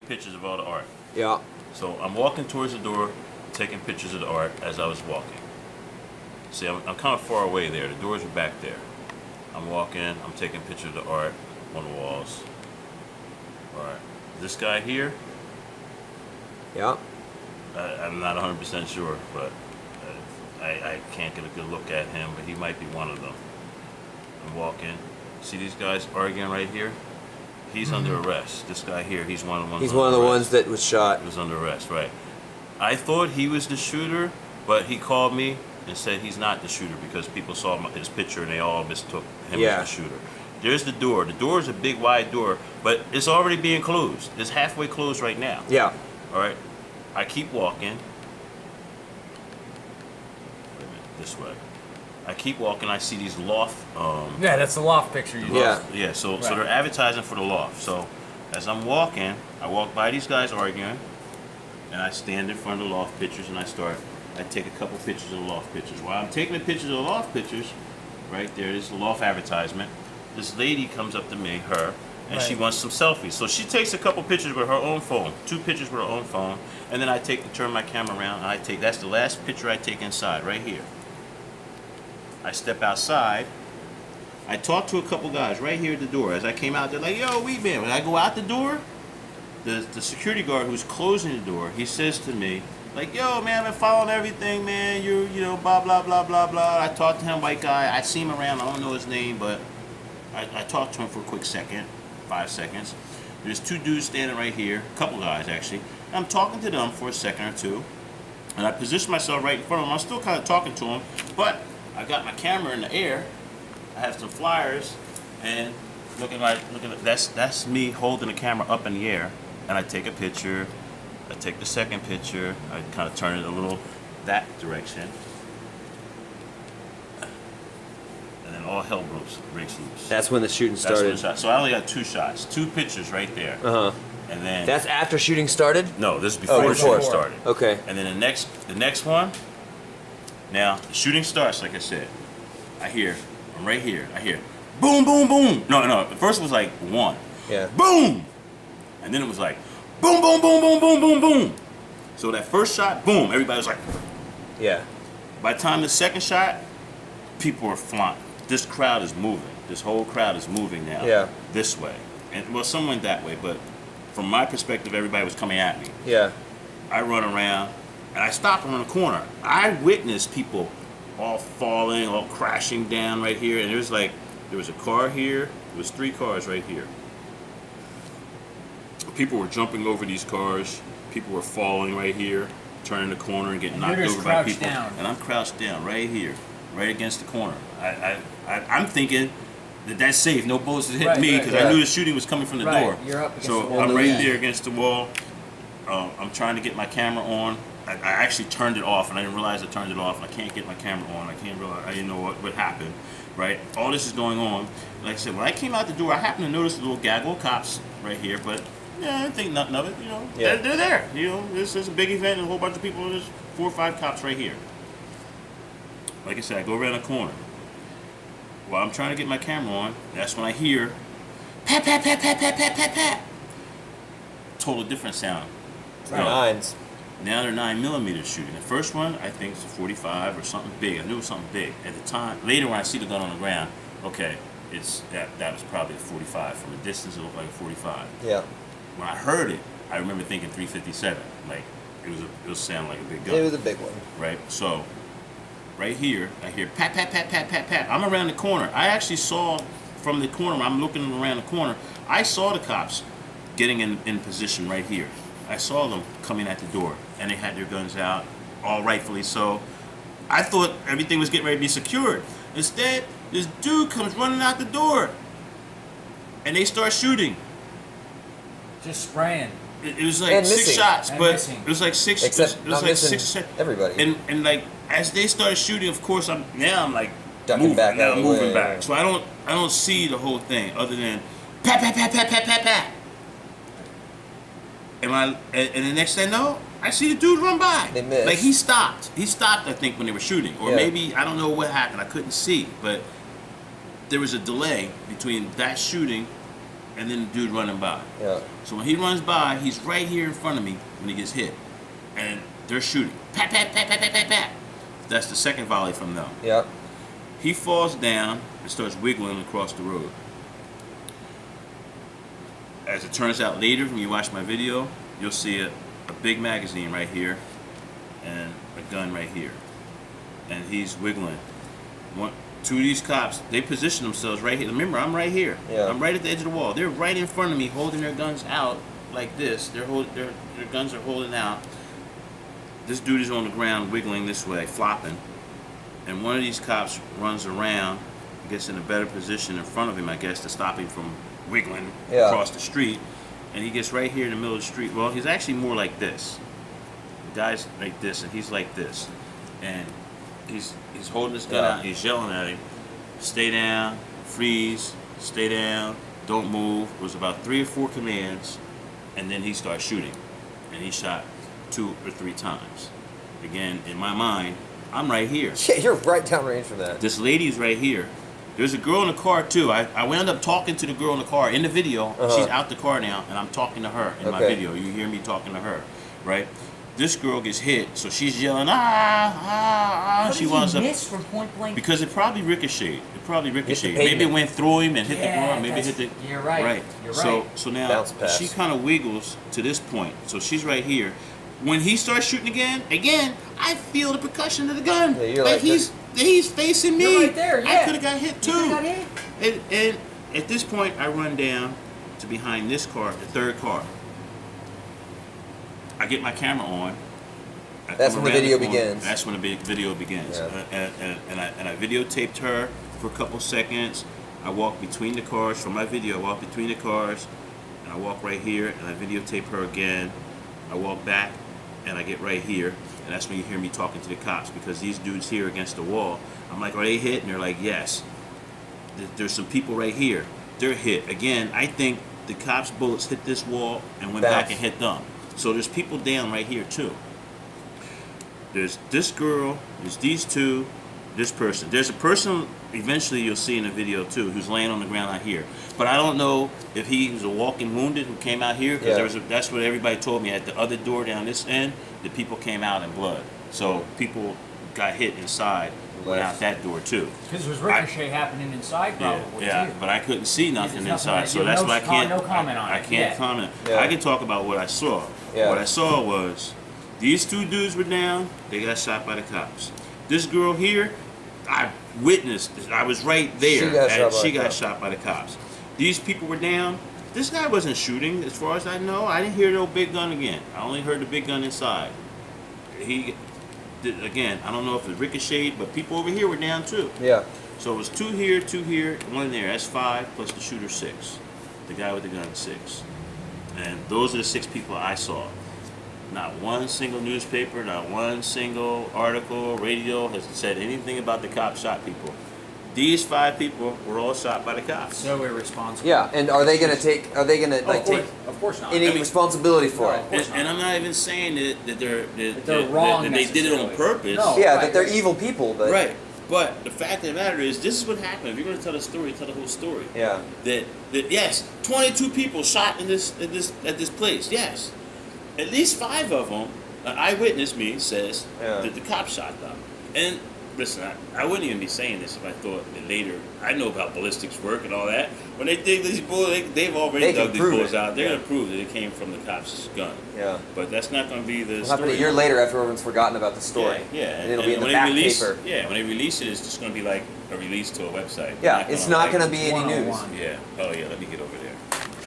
pictures of all the art. Yeah. So I'm walking towards the door, taking pictures of the art as I was walking. See, I'm kind of far away there. The doors are back there. I'm walking, I'm taking pictures of the art on the walls. All right. This guy here, Yeah. I'm not 100% sure, but I can't get a good look at him, but he might be one of them. I'm walking. See these guys arguing right here? He's under arrest. This guy here, he's one of the ones. He's one of the ones that was shot. He was under arrest, right? I thought he was the shooter, but he called me and said he's not the shooter because people saw his picture and they all mistook him as the shooter. There's the door. The door is a big, wide door, but it's already being closed. It's halfway closed right now. Yeah. All right. I keep walking. Wait a minute, this way. I keep walking. I see these loft. Yeah, that's the loft picture you Yeah. So they're advertising for the loft. So as I'm walking, I walk by these guys arguing, and I stand in front of the loft pictures and I take a couple pictures of the loft pictures. While I'm taking the pictures of the loft pictures, right there, this is the loft advertisement. This lady comes up to me, and she wants some selfies. So she takes a couple pictures with her own phone, 2 pictures with her own phone, and then I turn my camera around and that's the last picture I take inside, right here. I step outside. I talk to a couple guys right here at the door. As I came out, they're like, "Yo, Weedman." When I go out the door, the security guard who's closing the door, he says to me, like, "Yo, man, I've been following everything, man. You know, blah, blah, blah, blah, blah." I talked to him, white guy. I see him around. I don't know his name, but I talked to him for a quick second, 5 seconds. There's 2 dudes standing right here, a couple guys, actually. I'm talking to them for a second or two, and I position myself right in front of them. I'm still kind of talking to them, but I got my camera in the air. I have some flyers, and looking at that's me holding the camera up in the air, and I take a picture. I take the second picture. I kind of turn it a little that direction, and then all hell breaks loose. That's when the shooting started. So I only got 2 shots, 2 pictures right there. And then That's after shooting started? no, this is before the shooting started. Okay. And then the next one. Now the shooting starts, like I said. I'm right here. I hear boom, boom, boom. No. The first was like 1. Yeah. Boom. And then it was like boom, boom, boom, boom, boom, boom, boom. So that first shot, boom. Everybody was like. Yeah. By the time the second shot, people were flying. This crowd is moving. This whole crowd is moving now. Yeah. This way. And well, some went that way, but from my perspective, everybody was coming at me. Yeah. I run around, and I stop around the corner. I witnessed people all falling, all crashing down right here. And there was a car here. There was 3 cars right here. People were jumping over these cars. People were falling right here, turning the corner and getting knocked over by people. Down. And I'm crouched down right here, right against the corner. I'm thinking that's safe. No bullets hit me because I knew the shooting was coming from the door. You're up against so the wall. I'm right there against the wall. I'm trying to get my camera on. I actually turned it off, and I didn't realize I turned it off. And I can't get my camera on. I didn't know what happened. Right? All this is going on. Like I said, when I came out the door, I happened to notice a little gaggle of cops right here, but yeah, I didn't think nothing of it. You know, they're there. You know, this is a big event, and a whole bunch of people. There's 4 or 5 cops right here. Like I said, I go around the corner. While I'm trying to get my camera on, that's when I hear pat, pat, pat, pat, pat, pat, pat, pat. Total different sound. Nines. Now they're 9mm shooting. The first one, I think, is a 45 or something big. I knew it was something big at the time. Later, when I see the gun on the ground, okay, that was probably a 45. From a distance, it looked like a 45. Yeah. When I heard it, I remember thinking 357. Like it was sounding like a big gun. It was a big one. Right. So, right here, I hear pat, pat, pat, pat, pat, pat. I'm around the corner. I actually saw from the corner. I'm looking around the corner. I saw the cops getting in position right here. I saw them coming at the door, and they had their guns out, all rightfully so. I thought everything was getting ready to be secured. Instead, this dude comes running out the door, and they start shooting. Just spraying. It was like And 6 missing. shots, And but missing. it was like 6. Except it was not like missing 6 or 7. everybody. And like as they started shooting, of course, I'm like Ducking moving back now, out of the moving way, back. yeah. So I don't see the whole thing other than pat, pat, pat, pat, pat, pat, pat. And the next thing I know, I see the dude run by. They missed. Like he stopped. He stopped, I think, when they were shooting. Or Yeah. maybe, I don't know what happened. I couldn't see. But there was a delay between that shooting and then the dude running by. Yeah. So when he runs by, he's right here in front of me when he gets hit. And they're shooting. Pat, pat, pat, pat, pat, pat, pat. That's the second volley from them. Yeah. He falls down and starts wiggling across the road. As it turns out later, when you watch my video, you'll see a big magazine right here and a gun right here. And he's wiggling. Two of these cops, they position themselves right here. Remember, I'm right here. Yeah. I'm right at the edge of the wall. They're right in front of me holding their guns out like this. Their guns are holding out. This dude is on the ground wiggling this way, flopping. And one of these cops runs around, gets in a better position in front of him, I guess, to stop him from wiggling across the street. And he gets right here in the middle of the street. Well, he's actually more like this. The guy's like this, and he's like this. And he's holding his gun out, he's yelling at him, stay down, freeze, stay down, don't move. It was about 3 or 4 commands, and then he started shooting. And he shot 2 or 3 times. Again, in my mind, I'm right here. Yeah, you're right down range from that. This lady's right here. There's a girl in the car too. I wound up talking to the girl in the car in the video. She's out the car now, and I'm talking to her in my video. You hear me talking to her, right? This girl gets hit, so she's yelling, How she did winds he up miss from point blank? because it probably ricocheted. pavement. Maybe it went through him and hit the Yeah, ground. Maybe it hit that's- the. you're right. You're right. So now Bounce pass. she kind of wiggles to this point. So she's right here. When he starts shooting again, I feel the percussion of the gun. Yeah, you're like like he's facing me. You're right there, I yeah. could have got hit too. You got hit. And at this point, I run down to behind this car, the third car. I get my camera on. That's when the video begins. That's when the big video begins. Yeah. And I videotaped her for a couple seconds. I walk between the cars. From my video, I walk between the cars, and I walk right here, and I videotape her again. I walk back, and I get right here, and that's when you hear me talking to the cops, because these dudes here against the wall, I'm like, are they hit? And they're like, yes. There's some people right here. They're hit. Again, I think the cops' bullets hit this wall and went back and hit them. So there's people down right here, too. There's this girl, there's these two, this person. There's a person eventually you'll see in the video too who's laying on the ground out here. But I don't know if he was a walking wounded who came out here, because that's what everybody told me. At the other door down this end, the people came out in blood. So people got hit inside, went out that door too. Because there was ricochet happening inside probably too. But I couldn't see nothing There's nothing inside, so that's why I can't. No comment on it. I can't comment. Yeah. I can talk about what I saw. Yeah. What I saw was these two dudes were down. They got shot by the cops. This girl here, I witnessed. I was right there. She got shot by the cops. These people were down. This guy wasn't shooting, as far as I know. I didn't hear no big gun again. I only heard the big gun inside. Again, I don't know if it ricocheted, but people over here were down too. Yeah. So it was 2 here, 2 here, 1 there. That's 5 plus the shooter 6. The guy with the gun 6. And those are the 6 people I saw. Not one single newspaper, not one single article, radio has said anything about the cops shot people. These 5 people were all shot by the cops. So irresponsible. Yeah, and are they gonna take? Are they gonna like take Of course not. any responsibility for it? And I'm not even saying that they're wrong that they did it on necessarily. purpose. No. Yeah, Right. that they're evil people, but Right. But the fact of the matter is, this is what happened. If you're going to tell a story, tell the whole story. yeah, That yes, 22 people shot at this place. Yes, at least 5 of them. An eyewitness says that the cops shot them. And listen, I wouldn't even be saying this if I thought that later. I know about ballistics work and all that. When they dig these bullets, they've already dug these bullets out. They're going to prove that it came from the cops' gun. yeah. But that's not going to be the It'll story. happen a year later after everyone's forgotten about the story. Yeah. And it'll be in the when back they release, paper. Yeah, when they release it, it's just going to be like a release to a website. Yeah, it's not gonna be any news. 101. Yeah. Oh yeah. Let me get over there.